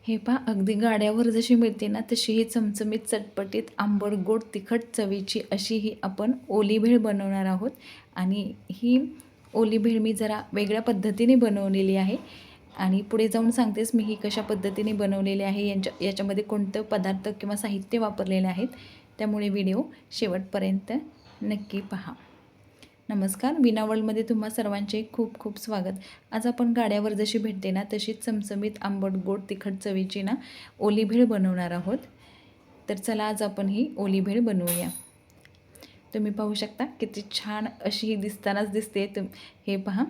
हे पहा, अगदी गाड्यावर जशी मिळते ना तशी ही चमचमीत, चटपटीत, आंबट, गोड, तिखट चवीची अशी ही आपण ओली भेळ बनवणार आहोत. आणि ही ओली भेळ मी जरा वेगळ्या पद्धतीने बनवलेली आहे आणि पुढे जाऊन सांगतेच मी ही कशा पद्धतीने बनवलेली आहे, याच्यामध्ये कोणतं पदार्थ किंवा साहित्य वापरलेले आहेत. त्यामुळे व्हिडिओ शेवटपर्यंत नक्की पहा. नमस्कार, विना वर्ल्डमध्ये तुम्हा सर्वांचे खूप खूप स्वागत. आज आपण गाड्यावर जशी भेटते ना तशीच चमचमीत, आंबट, गोड, तिखट चवीची ना ओली भेळ बनवणार आहोत. तर चला आज आपण ही ओली भेळ बनवूया. तुम्ही पाहू शकता किती छान अशी ही दिसतानाच दिसते. हे पहा.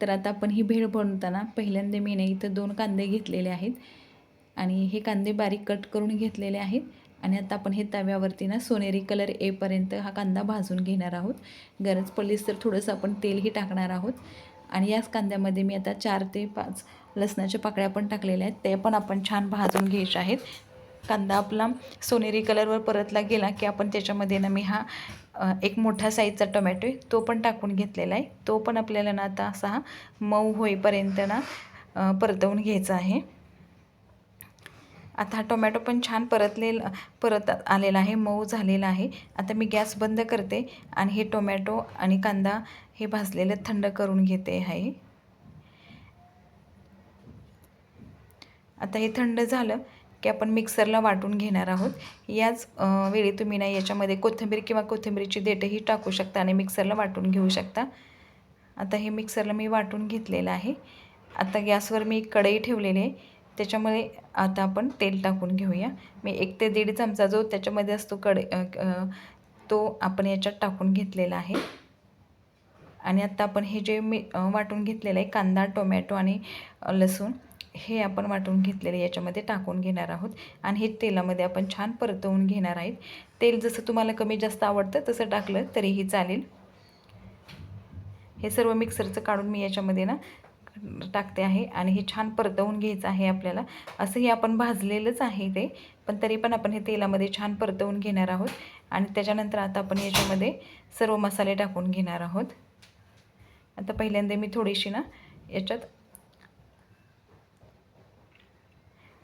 तर आता आपण ही भेळ बनवताना पहिल्यांदा मी नाही इथं 2 कांदे घेतलेले आहेत आणि हे कांदे बारीक कट करून घेतलेले आहेत. आणि आता आपण हे तव्यावरती ना सोनेरी कलर येईपर्यंत हा कांदा भाजून घेणार आहोत. गरज पडलीच तर थोडंसं आपण तेलही टाकणार आहोत. आणि याच कांद्यामध्ये मी आता 4 ते 5 लसणाच्या पाकळ्या पण टाकलेल्या आहेत. ते पण आपण छान भाजून घ्यायचे आहेत. कांदा आपला सोनेरी कलरवर परतला गेला की आपण त्याच्यामध्ये ना मी हा एक मोठा साईजचा टोमॅटो आहे तो पण टाकून घेतलेला आहे. तो पण आपल्याला ना आता असा हा मऊ होईपर्यंत ना परतवून घ्यायचा आहे. आता हा टोमॅटो पण छान परत आलेला आहे, मऊ झालेला आहे. आता मी गॅस बंद करते आणि हे टोमॅटो आणि कांदा हे भाजलेलं थंड करून घेते आहे. आता हे थंड झालं की आपण मिक्सरला वाटून घेणार आहोत. याच वेळी तुम्ही ना याच्यामध्ये कोथिंबीर किंवा कोथिंबीरची देठंही टाकू शकता आणि मिक्सरला वाटून घेऊ शकता. आता हे मिक्सरला मी वाटून घेतलेलं आहे. आता गॅसवर मी एक कढई ठेवलेली आहे. त्याच्यामध्ये आता आपण तेल टाकून घेऊया. मी 1 ते 1.5 चमचा जो त्याच्यामध्ये असतो तो आपण याच्यात टाकून घेतलेला आहे. आणि आता आपण हे जे मी वाटून घेतलेलं आहे कांदा, टोमॅटो आणि लसूण हे आपण वाटून घेतलेले याच्यामध्ये टाकून घेणार आहोत. आणि हे तेलामध्ये आपण छान परतवून घेणार आहेत. तेल जसं तुम्हाला कमी जास्त आवडतं तसं टाकलं तरीही चालेल. हे सर्व मिक्सरचं काढून मी याच्यामध्ये ना टाकते आहे आणि हे छान परतवून घ्यायचं आहे आपल्याला. असंही आपण भाजलेलंच आहे ते, पण तरी पण आपण हे तेलामध्ये छान परतवून घेणार आहोत. आणि त्याच्यानंतर आता आपण याच्यामध्ये सर्व मसाले टाकून घेणार आहोत. आता पहिल्यांदा मी थोडीशी ना याच्यात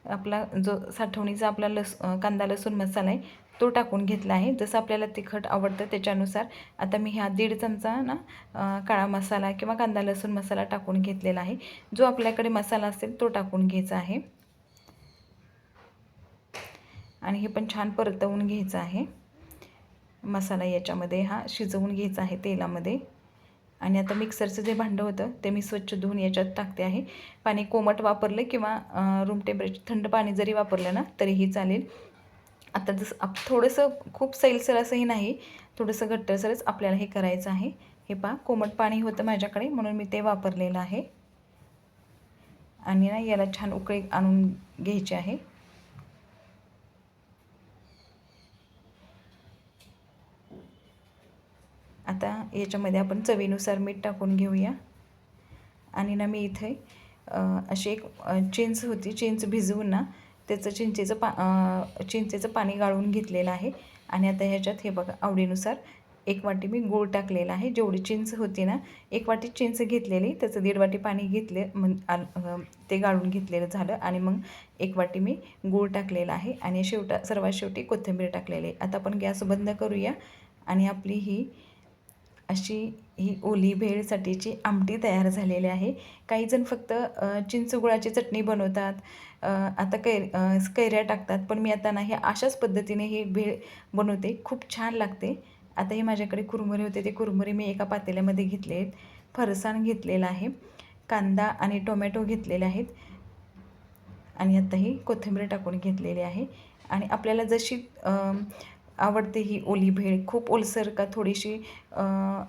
आपला जो साठवणीचा आपला कांदा लसूण मसाला आहे तो टाकून घेतला आहे. जसं आपल्याला तिखट आवडतं त्याच्यानुसार. आता मी हा 1.5 चमचा ना काळा मसाला किंवा कांदा लसूण मसाला टाकून घेतलेला आहे. जो आपल्याकडे मसाला असेल तो टाकून घ्यायचा आहे. आणि हे पण छान परतवून घ्यायचं आहे. मसाला याच्यामध्ये हा शिजवून घ्यायचा आहे तेलामध्ये. आणि आता मिक्सरचं जे भांडं होतं ते मी स्वच्छ धुवून याच्यात टाकते आहे. पाणी कोमट वापरलं किंवा रूम टेम्परेचर थंड पाणी जरी वापरलं ना तरीही चालेल. आता जसं थोडंसं खूप सैलसर असंही नाही, थोडंसं घट्टसरच आपल्याला हे करायचं आहे. हे पहा, कोमट पाणी होतं माझ्याकडे म्हणून मी ते वापरलेलं आहे. आणि ना याला छान उकळी आणून घ्यायची आहे. आता याच्यामध्ये आपण चवीनुसार मीठ टाकून घेऊया. आणि ना मी इथे अशी एक चिंच होती, चिंच भिजवून ना त्याचं चिंचेचं पाणी गाळून घेतलेलं आहे. आणि आता ह्याच्यात हे बघा आवडीनुसार 1 वाटी मी गूळ टाकलेला आहे. जेवढी चिंच होती ना 1 वाटी चिंच घेतलेली, त्याचं 1.5 वाटी पाणी घेतले ते गाळून घेतलेलं झालं. आणि मग 1 वाटी मी गूळ टाकलेला आहे. आणि सर्वात शेवटी कोथिंबीर टाकलेली आहे. आता आपण गॅस बंद करूया आणि आपली ही ओली भेळसाठीची आमटी तयार झालेली आहे. काही जण फक्त चिंचगुळाची चटणी बनवतात, आता कैऱ्या टाकतात, पण मी आता नाही अशाच पद्धतीने ही भेळ बनवते. खूप छान लागते. आता हे माझ्याकडे कुरमुरे होते, ते कुरमुरे मी एका पातेल्यामध्ये घेतले आहेत. फरसाण घेतलेलं आहे, कांदा आणि टोमॅटो घेतलेले आहेत. आणि आता ही कोथिंबीर टाकून घेतलेली आहे. आणि आपल्याला जशी आवडते ही ओली भेळ, खूप ओलसर का थोडीशी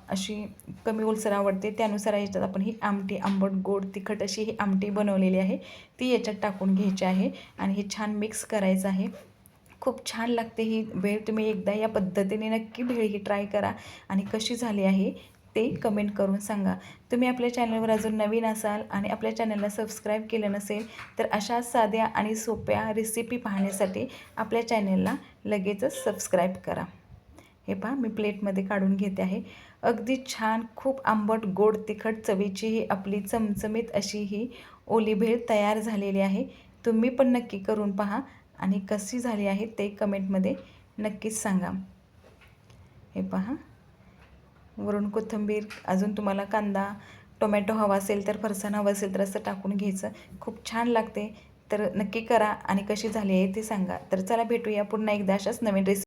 अशी कमी ओलसर आवडते त्यानुसार याच्यात आपण ही आमटी, आंबट गोड तिखट अशी ही आमटी बनवलेली आहे ती याच्यात टाकून घ्यायची आहे. आणि हे छान मिक्स करायचं आहे. खूप छान लागते ही भेळ. तुम्ही एकदा या पद्धतीने नक्की भेळ ही ट्राय करा आणि कशी झाली आहे ते कमेंट करून सांगा. तुम्ही आपल्या चॅनलवर अजून नवीन असाल आणि आपल्या चॅनलला सबस्क्राईब केलं नसेल तर अशा साध्या आणि सोप्या रेसिपी पाहण्यासाठी आपल्या चॅनलला लगेचच सबस्क्राईब करा. हे पहा, मी प्लेटमध्ये काढून घेते आहे. अगदी छान, खूप आंबट गोड तिखट चवीची ही आपली चमचमीत अशी ही ओली भेळ तयार झालेली आहे. तुम्ही पण नक्की करून पहा आणि कशी झाली आहे ते कमेंटमध्ये नक्कीच सांगा. हे पहा, वरून कोथिंबीर, अजून तुम्हाला कांदा टोमॅटो हवा असेल तर, फरसाण हवं असेल तर असं टाकून घ्यायचं. खूप छान लागते. तर नक्की करा आणि कशी झाली आहे ते सांगा. तर चला भेटूया पुन्हा एकदा अशाच नवीन रेसिपी.